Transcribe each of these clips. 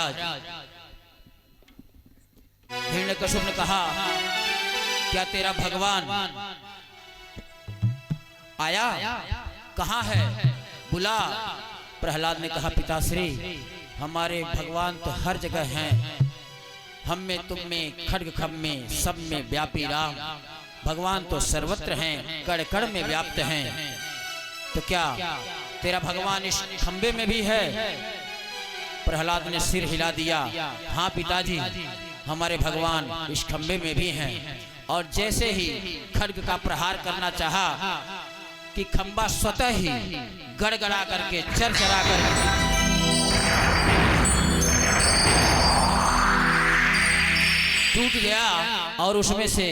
महाराज हिरण्यकश्यप ने कहा, क्या तेरा भगवान आया? कहाँ है? बुला। प्रहलाद ने कहा, पिताश्री हमारे भगवान तो हर जगह हैं, हम में तुम में खड्ग खम में सब में व्यापी राम। भगवान तो सर्वत्र हैं, कण कण में व्याप्त हैं। तो क्या तेरा भगवान इस खंबे में भी है? प्रहलाद ने सिर हिला दिया, हाँ पिताजी हमारे भगवान इस खंबे में भी हैं। और जैसे ही खड्ग का प्रहार करना चाहा कि खंबा स्वतः ही गड़गड़ा करके चरचरा करके टूट गया और उसमें से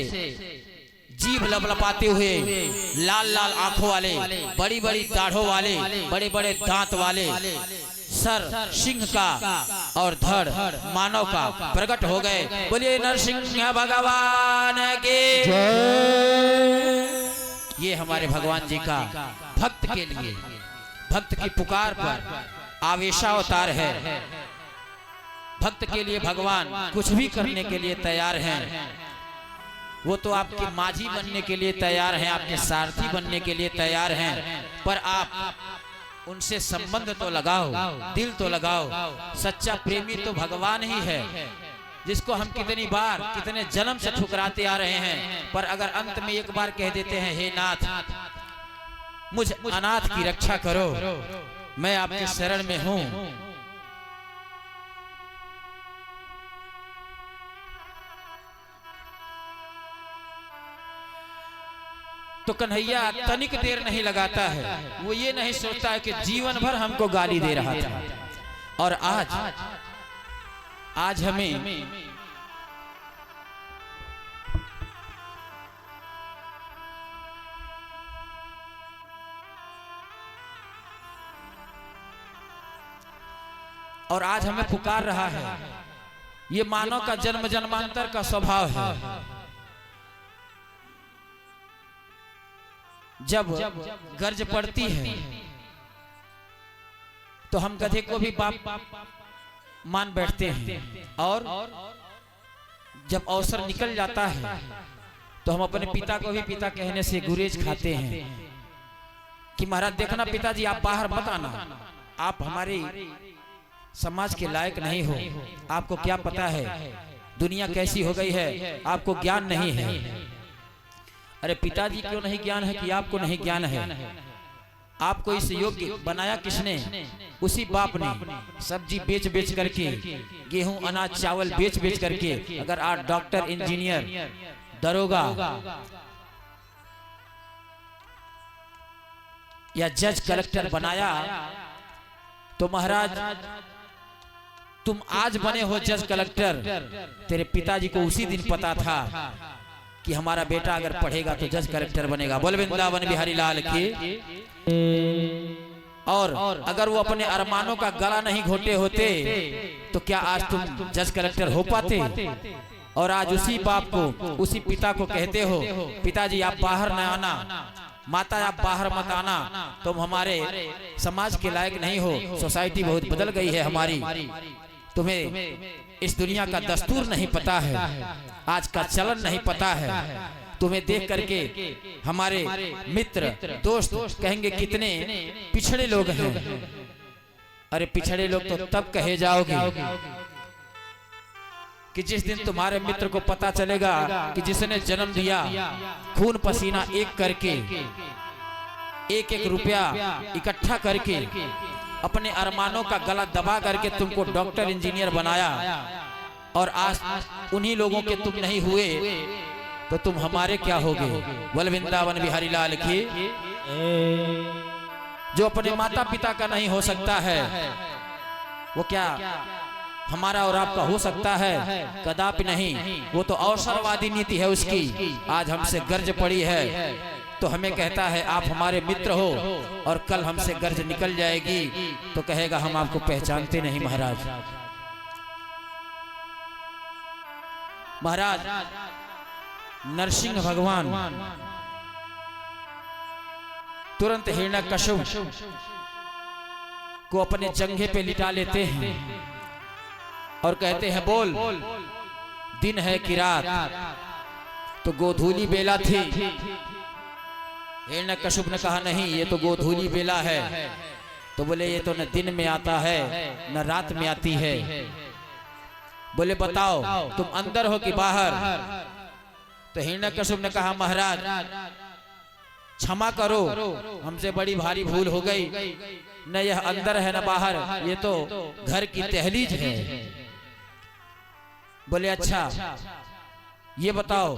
जीभ लपलपाते हुए लाल लाल आंखों वाले, बड़ी बड़ी दाढ़ों वाले, बड़े बड़े दांत वाले, सर सिंह का और धड़ मानव का प्रकट हो गए। बोलिए नरसिंह भगवान की जय। ये हमारे भगवान जी का भक्त के लिए, भक्त की पुकार पर आवेशावतार है। भक्त के लिए भगवान कुछ भी करने के लिए तैयार हैं। वो तो आपके माझी बनने के लिए तैयार हैं, आपके सारथी बनने के लिए तैयार हैं, पर आप उनसे संबंध तो लगाओ, दिल तो लगाओ। सच्चा प्रेमी तो भगवान ही है, जिसको हम कितनी बार कितने जन्म से ठुकराते आ रहे हैं, पर अगर अंत में एक बार कह देते हैं, हे नाथ मुझ अनाथ की रक्षा करो, मैं आपके शरण में हूं, तो कन्हैया तनिक देर नहीं लगाता है। वो ये नहीं सोचता है कि जीवन भर हमको गाली दे रहा था और आज हमें पुकार रहा है। ये मानव का जन्म जन्मांतर का स्वभाव है। जब गर्ज पड़ती है तो हम गधे को भी बाप मान बैठते हैं, और जब अवसर निकल जाता है तो हम अपने पिता को भी पिता कहने से गुरेज खाते हैं कि महाराज देखना पिताजी आप बाहर मत आना, आप हमारे समाज के लायक नहीं हो, आपको क्या पता है दुनिया कैसी हो गई है, आपको ज्ञान नहीं है। अरे पिताजी क्यों नहीं ज्ञान है कि आपको नहीं ज्ञान है? आपको इस योग्य बनाया किसने? उसी बाप ने। सब्जी बेच बेच करके, गेहूं अनाज चावल बेच बेच करके अगर आप डॉक्टर इंजीनियर दरोगा या जज कलेक्टर बनाया तो महाराज तुम आज बने हो जज कलेक्टर, तेरे पिताजी को उसी दिन पता था कि हमारा बेटा अगर पढ़ेगा तो जज कलेक्टर बनेगा। बोल वृंदावन बिहारी लाल की। और अगर वो अपने अरमानों का गला नहीं घोटे होते तो क्या आज तुम जज कलेक्टर हो पाते? और आज उसी बाप को, उसी पिता को कहते हो पिताजी आप बाहर न आना, माता आप बाहर मत आना, तुम हमारे समाज के लायक नहीं हो, सोसाइटी बहुत बदल गई है हमारी, तुम्हें इस दुनिया का दस्तूर नहीं पता है, आज का चलन नहीं पता है। तुम्हें देख करके हमारे मित्र दोस्त कहेंगे कितने पिछड़े लोग हैं। अरे पिछड़े लोग तो तब कहे जाओगे कि जिस दिन तुम्हारे मित्र को पता चलेगा कि जिसने जन्म दिया खून पसीना एक करके, एक एक रुपया इकट्ठा करके, अपने अरमानों का गला दबा करके तुमको डॉक्टर इंजीनियर बनाया, और आज उन्हीं लोगों के तुम नहीं हुए तो तुम हमारे क्या होगे? बोल वृंदावन बिहारी लाल की। जो अपने माता पिता का नहीं हो सकता है वो क्या हमारा और आपका हो सकता है? कदापि नहीं। वो तो अवसरवादी नीति है उसकी। आज हमसे गर्ज पड़ी है तो हमें कहता है आप हमारे मित्र हो, और कल हमसे गर्ज निकल जाएगी तो कहेगा हम आपको पहचानते नहीं महाराज। महाराज नरसिंह भगवान तुरंत हिरण्यकश्यप को अपने जंघे पे लिटा लेते हैं और कहते हैं बोल दिन है कि रात, तो गोधूली बेला थी। हिरण्यकश्यप ने कहा नहीं, ये तो गोधूली बेला है। तो बोले ये तो न दिन में आता है न रात में आती है। बोले बताओ तुम अंदर हो कि बाहर? तो हिरण्यकश्यप ने कहा महाराज क्षमा करो, हमसे बड़ी भारी भूल हो गई, न यह अंदर है न बाहर, ये तो घर की दहलीज है। बोले अच्छा ये बताओ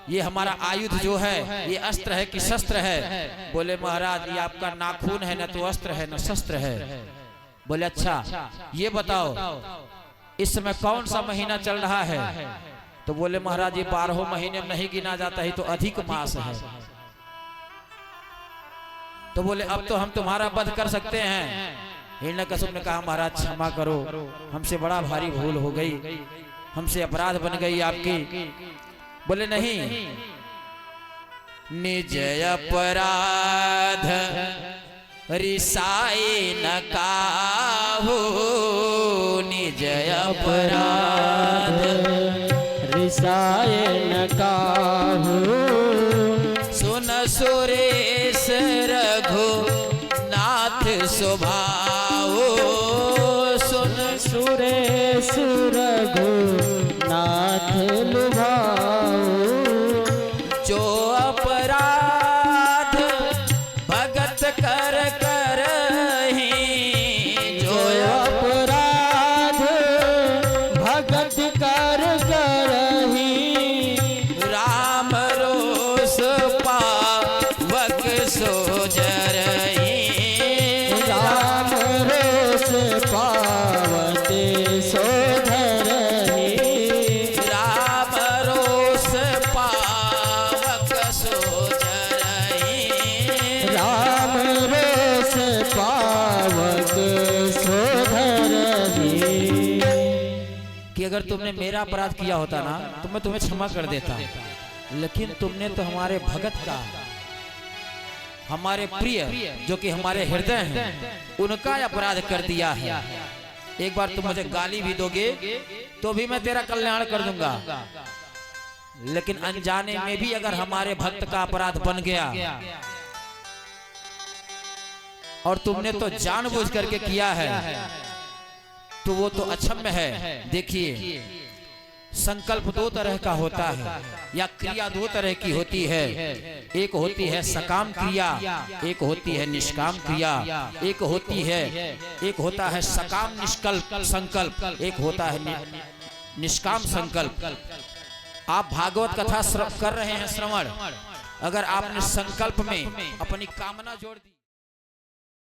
ये हमारा आयुध जो है ये अस्त्र है कि शस्त्र है? बोले महाराज ये आपका नाखून है, न तो अस्त्र है न शस्त्र है। बोले अच्छा ये बताओ इस समय कौन सा महीना चल रहा है? तो बोले महाराज ये 12 महीने में नहीं गिना जाता है, तो अधिक मास है। तो बोले अब तो हम तुम्हारा वध कर सकते हैं। हिरण्यकश्यप ने कहा महाराज क्षमा करो, हमसे बड़ा भारी भूल हो गई, हमसे अपराध बन गई आपकी। बोले नहीं, निज अपराध रिसाई न काहू, निज अपराध रिसाए न काहू। सुन सुरेश रघु नाथ स्वभाव, सुन सुरेश रघु नाथ लुभाओ। जो अपराध भगत कर करही, जो अपराध भगत कर करही। राम रोष पावक सोजरही, राम रोष पावते सोधरही। राम रोष पावक सोजरही। राम रोष पावक सोधरही। कि अगर तुमने मेरा अपराध किया होता ना तो मैं तुम्हें क्षमा कर देता, लेकिन तुमने तो हमारे भगत का, हमारे प्रिय जो कि हमारे हृदय हैं, उनका अपराध कर दिया है। एक बार तुम मुझे गाली भी दोगे तो भी मैं तेरा कल्याण कर दूंगा, लेकिन अनजाने में भी अगर हमारे भक्त का अपराध बन गया और तुमने तो जानबूझ करके किया है तो वो तो अक्षम्य है। देखिए संकल्प दो तरह का होता है या क्रिया दो तरह की होती है। एक होती है सकाम क्रिया, एक होती है निष्काम क्रिया। एक होता है सकाम निष्कल्प संकल्प, एक होता है निष्काम संकल्प। आप भागवत कथा कर रहे हैं श्रवण, अगर आपने संकल्प में अपनी कामना जोड़ दी